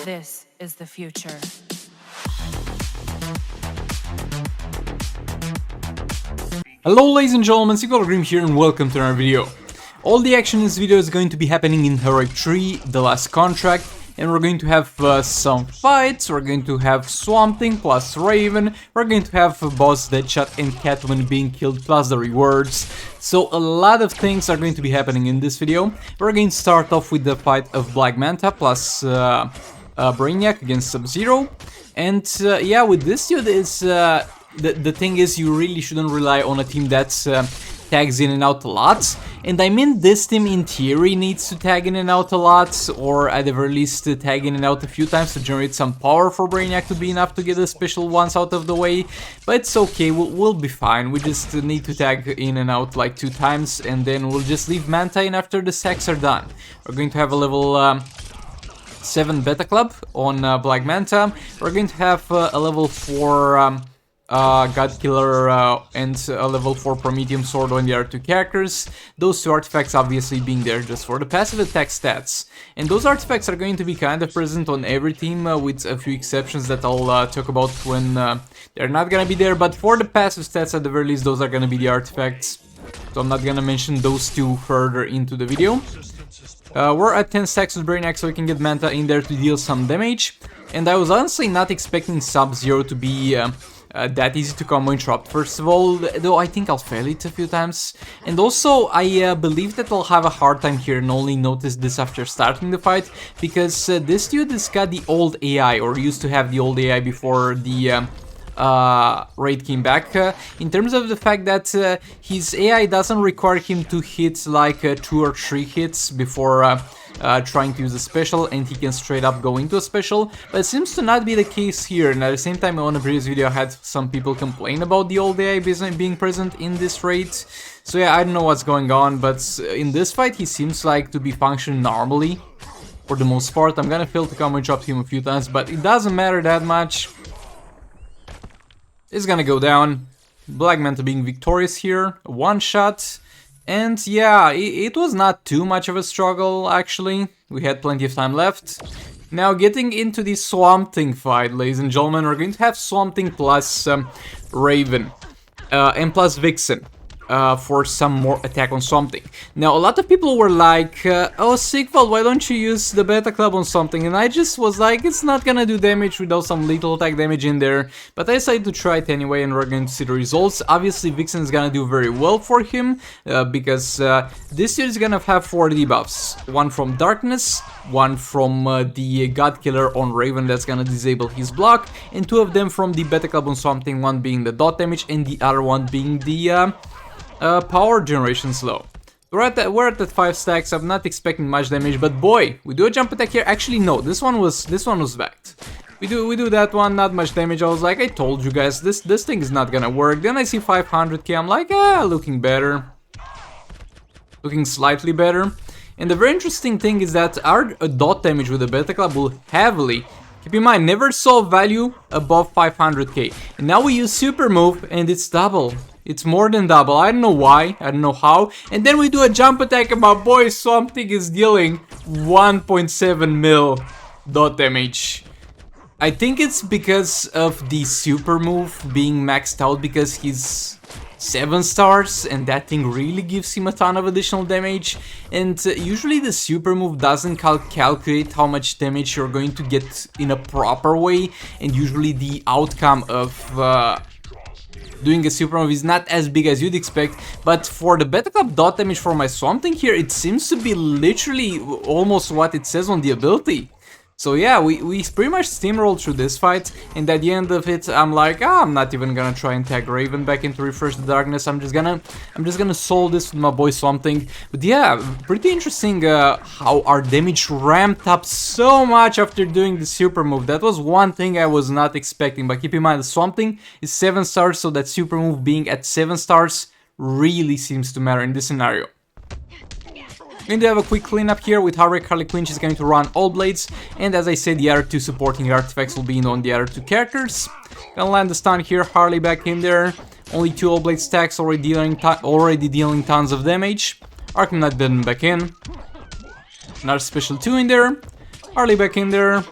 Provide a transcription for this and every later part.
This is the future. Hello ladies and gentlemen, Grim here and welcome to another video. All the action in this video is going to be happening in Heroic 3, The Last Contract, and we're going to have some fights, we're going to have Swamp Thing plus Raven, we're going to have boss Deadshot and Catwoman being killed plus the rewards. So a lot of things are going to be happening in this video. We're going to start off with the fight of Black Manta plus Brainiac against Sub-Zero. And yeah, with this dude is... The thing is, you really shouldn't rely on a team that tags in and out a lot. And I mean, this team in theory needs to tag in and out a lot, or at the very least tag in and out a few times to generate some power for Brainiac to be enough to get the special ones out of the way. But it's okay, we'll be fine. We just need to tag in and out like 2 times, and then we'll just leave Manta in after the sacks are done. We're going to have a level 7 Beta Club on Black Manta. We're going to have a level 4... God Killer and a level 4 Prometheum Sword on the other 2 characters. Those 2 artifacts obviously being there just for the passive attack stats. And those artifacts are going to be kind of present on every team with a few exceptions that I'll talk about when they're not gonna be there. But for the passive stats at the very least, those are gonna be the artifacts. So I'm not gonna mention those 2 further into the video. We're at 10 stacks with Brainiac, so we can get Manta in there to deal some damage. And I was honestly not expecting Sub-Zero to be... that easy to combo interrupt, first of all, though I think I'll fail it a few times. And also, I believe that I'll have a hard time here and only notice this after starting the fight, because this dude has got the old AI, or used to have the old AI before the raid came back, in terms of the fact that his AI doesn't require him to hit like 2 or 3 hits before trying to use a special, and he can straight up go into a special, but it seems to not be the case here. And at the same time, on a previous video I had some people complain about the old AI being present in this raid. So yeah, I don't know what's going on, but in this fight he seems like to be functioning normally for the most part. I'm gonna fail to combo interrupt him a few times, but it doesn't matter that much. It's gonna go down. Black Manta being victorious here, 1 shot. And yeah, it was not too much of a struggle, actually. We had plenty of time left. Now, getting into the Swamp Thing fight, ladies and gentlemen, we're going to have Swamp Thing plus Raven and plus Vixen for some more attack on Swamp Thing. Now, a lot of people were like, oh, Sigval, why don't you use the Beta Club on something? And I just was like, it's not gonna do damage without some lethal attack damage in there. But I decided to try it anyway, and we're going to see the results. Obviously, Vixen is gonna do very well for him, because this year is gonna have 4 debuffs. 1 from Darkness, 1 from the God Killer on Raven that's gonna disable his block, and 2 of them from the Beta Club on Swamp Thing, 1 being the dot damage and the other 1 being the power generation slow. We're at that 5 stacks. I'm not expecting much damage, but boy, we do a jump attack here. Actually, no, this one was backed. We do that one, not much damage. I was like, I told you guys, this thing is not gonna work. Then I see 500k. I'm like, looking better, looking slightly better. And the very interesting thing is that our dot damage with the Beta Club will heavily. Keep in mind, never saw value above 500k. And now we use super move, and it's double. It's more than double. I don't know why, I don't know how. And then we do a jump attack, and my boy Swamp Thing is dealing 1.7 mil dot damage. I think it's because of the super move being maxed out, because he's 7 stars and that thing really gives him a ton of additional damage. And usually the super move doesn't calculate how much damage you're going to get in a proper way, and usually the outcome of doing a super move is not as big as you'd expect. But for the Beta Club dot damage for my Swamp Thing here, it seems to be literally almost what it says on the ability. So yeah, we pretty much steamrolled through this fight, and at the end of it, I'm like, I'm not even gonna try and tag Raven back into Refresh the Darkness. I'm just gonna solve this with my boy Swamp Thing. But yeah, pretty interesting how our damage ramped up so much after doing the super move. That was one thing I was not expecting. But keep in mind, the Swamp Thing is 7 stars, so that super move being at 7 stars really seems to matter in this scenario. Going to have a quick cleanup here with Harley Quinn. She's going to run all blades, and as I said, the other 2 supporting artifacts will be in on the other 2 characters. Gonna land the stun here, Harley back in there. Only 2 all blade stacks, already dealing tons of damage. Arkham Knight back in. Another special 2 in there. Harley back in there.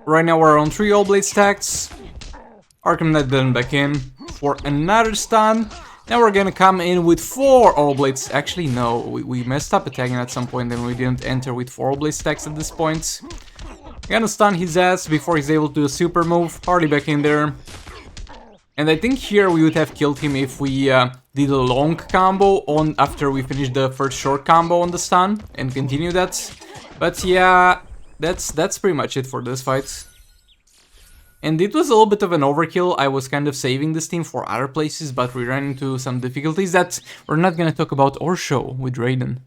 Right now we're on 3 All Blade stacks. Arkham Knight then back in for another stun. Now we're gonna come in with 4 All Blades. Actually, no, we messed up attacking at some point and we didn't enter with 4 All Blade stacks at this point. Gonna stun his ass before he's able to do a super move. Harley back in there. And I think here we would have killed him if we did a long combo on after we finished the first short combo on the stun and continue that. But yeah, that's pretty much it for this fight. And it was a little bit of an overkill. I was kind of saving this team for other places, but we ran into some difficulties that we're not gonna talk about or show with Raiden.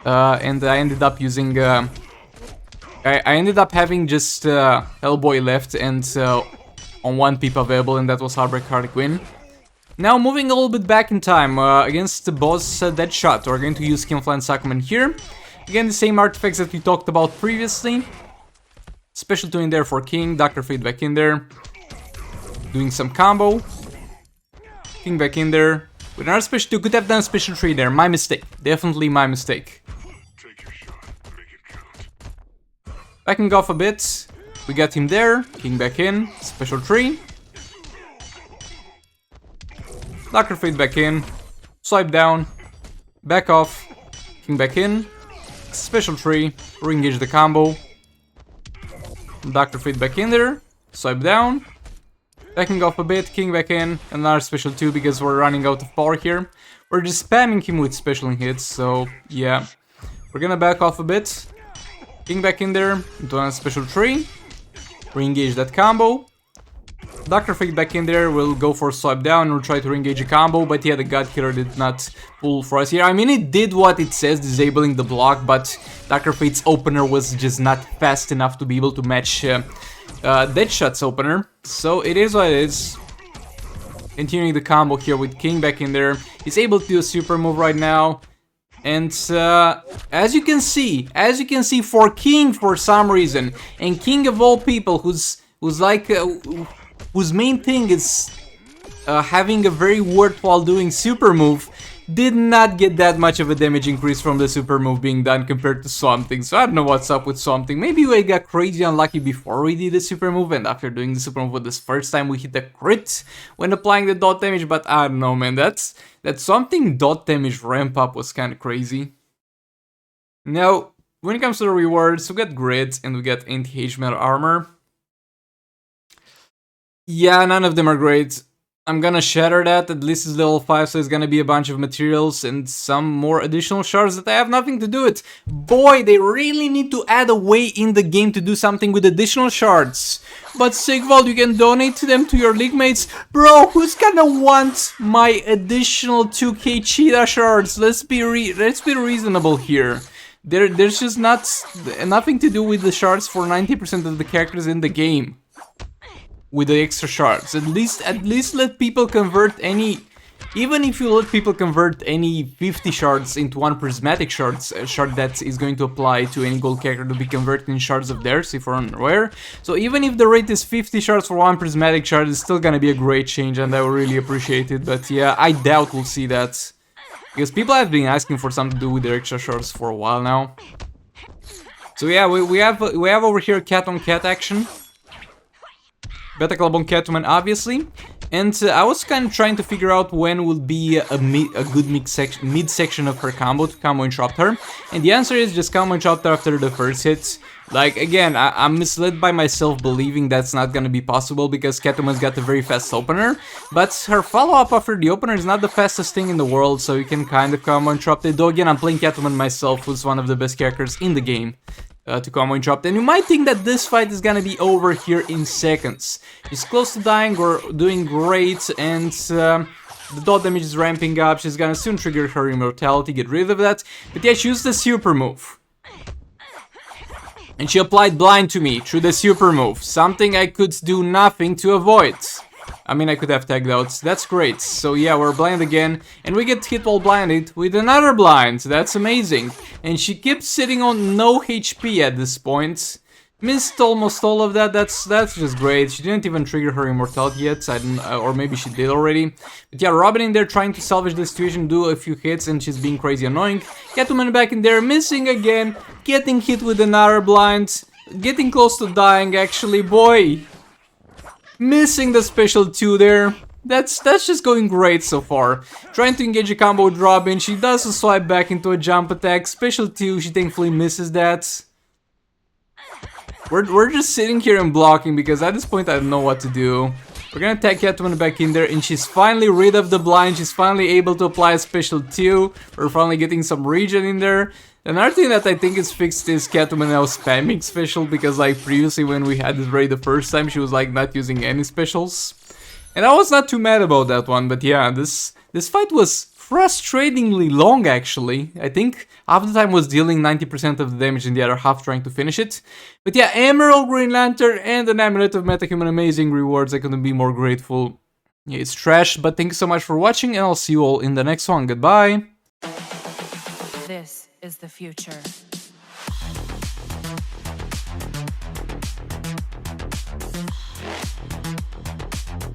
And I ended up using... I ended up having just Hellboy left and on 1 peep available, and that was Harley Quinn. Now moving a little bit back in time, against the boss Deadshot, we're going to use Skinfly and Suckman here. Again, the same artifacts that we talked about previously. Special 2 in there for King, Dr. Fate back in there. Doing some combo. King back in there. With another special 2, could have done special 3 there, my mistake. Definitely my mistake. Backing off a bit. We got him there. King back in. Special 3. Dr. Fate back in. Swipe down. Back off. King back in. Special 3. Re-engage the combo. Dr. Fate back in there. Swipe down. Backing off a bit. King back in. Another special 2 because we're running out of power here. We're just spamming him with special hits. So yeah. We're gonna back off a bit. King back in there. Into a special 3. Re-engage that combo. Dr. Fate back in there, we'll go for swipe down, we'll try to re-engage a combo, but yeah, the God Killer did not pull for us here. I mean, it did what it says, disabling the block, but Dr. Fate's opener was just not fast enough to be able to match Deadshot's opener. So it is what it is. Continuing the combo here with King back in there. He's able to do a super move right now. And as you can see for King for some reason, and King of all people, who's like whose main thing is having a very worthwhile doing super move, did not get that much of a damage increase from the super move being done compared to Swamp Thing. So I don't know what's up with Swamp Thing. Maybe we got crazy unlucky before we did the super move, and after doing the super move for this first time we hit a crit when applying the dot damage, but I don't know, man, that Swamp Thing dot damage ramp up was kind of crazy. Now, when it comes to the rewards, we got grids and we got anti-H metal armor. Yeah, none of them are great. I'm gonna shatter that, at least it's level 5, so it's gonna be a bunch of materials and some more additional shards that I have nothing to do with. Boy, they really need to add a way in the game to do something with additional shards. But Sigvald, you can donate to them to your league mates. Bro, who's gonna want my additional 2k cheetah shards? Let's be reasonable here. There's just nothing to do with the shards for 90% of the characters in the game. With the extra shards, at least let people convert any. Even if you let people convert any 50 shards into one prismatic shard that is going to apply to any gold character to be converted in shards of theirs, if you're unaware. So even if the rate is 50 shards for one prismatic shard, it's still gonna be a great change, and I will really appreciate it. But yeah, I doubt we'll see that, because people have been asking for something to do with their extra shards for a while now. So yeah, we have over here cat on cat action. Beta Club on Catwoman, obviously, and I was kind of trying to figure out when would be a good mid-section of her combo to combo interrupt her, and the answer is just combo interrupt her after the first hit. Like, again, I'm misled by myself believing that's not gonna be possible because Catwoman's got a very fast opener, but her follow-up after the opener is not the fastest thing in the world, so you can kind of combo interrupt it, though again, I'm playing Catwoman myself, who's one of the best characters in the game. To combo interrupt, and you might think that this fight is gonna be over here in seconds. She's close to dying, we're doing great, and the dot damage is ramping up. She's gonna soon trigger her immortality, get rid of that, but yeah, she used the super move. And she applied blind to me through the super move, something I could do nothing to avoid. I mean, I could have tagged out, that's great. So yeah, we're blind again, and we get hit while blinded with another blind, that's amazing. And she keeps sitting on no HP at this point. Missed almost all of that, that's just great. She didn't even trigger her immortality yet, or maybe she did already. But yeah, Robin in there trying to salvage the situation, do a few hits, and she's being crazy annoying. Catwoman back in there, missing again, getting hit with another blind. Getting close to dying, actually, boy. Missing the special 2 there. That's just going great so far. Trying to engage a combo with Robin, she does a swipe back into a jump attack. Special 2, she thankfully misses that. We're just sitting here and blocking because at this point I don't know what to do. We're gonna attack Catwoman back in there and she's finally rid of the blind. She's finally able to apply a special 2. We're finally getting some regen in there. Another thing that I think is fixed is Catwoman now spamming special because like previously when we had this raid the first time she was like not using any specials. And I was not too mad about that one, but yeah, this fight was frustratingly long actually. I think half the time was dealing 90% of the damage and the other half trying to finish it. But yeah, Emerald, Green Lantern, and an Amulet of Metahuman, amazing rewards. I couldn't be more grateful. Yeah, it's trash, but thank you so much for watching and I'll see you all in the next one. Goodbye! This is the future.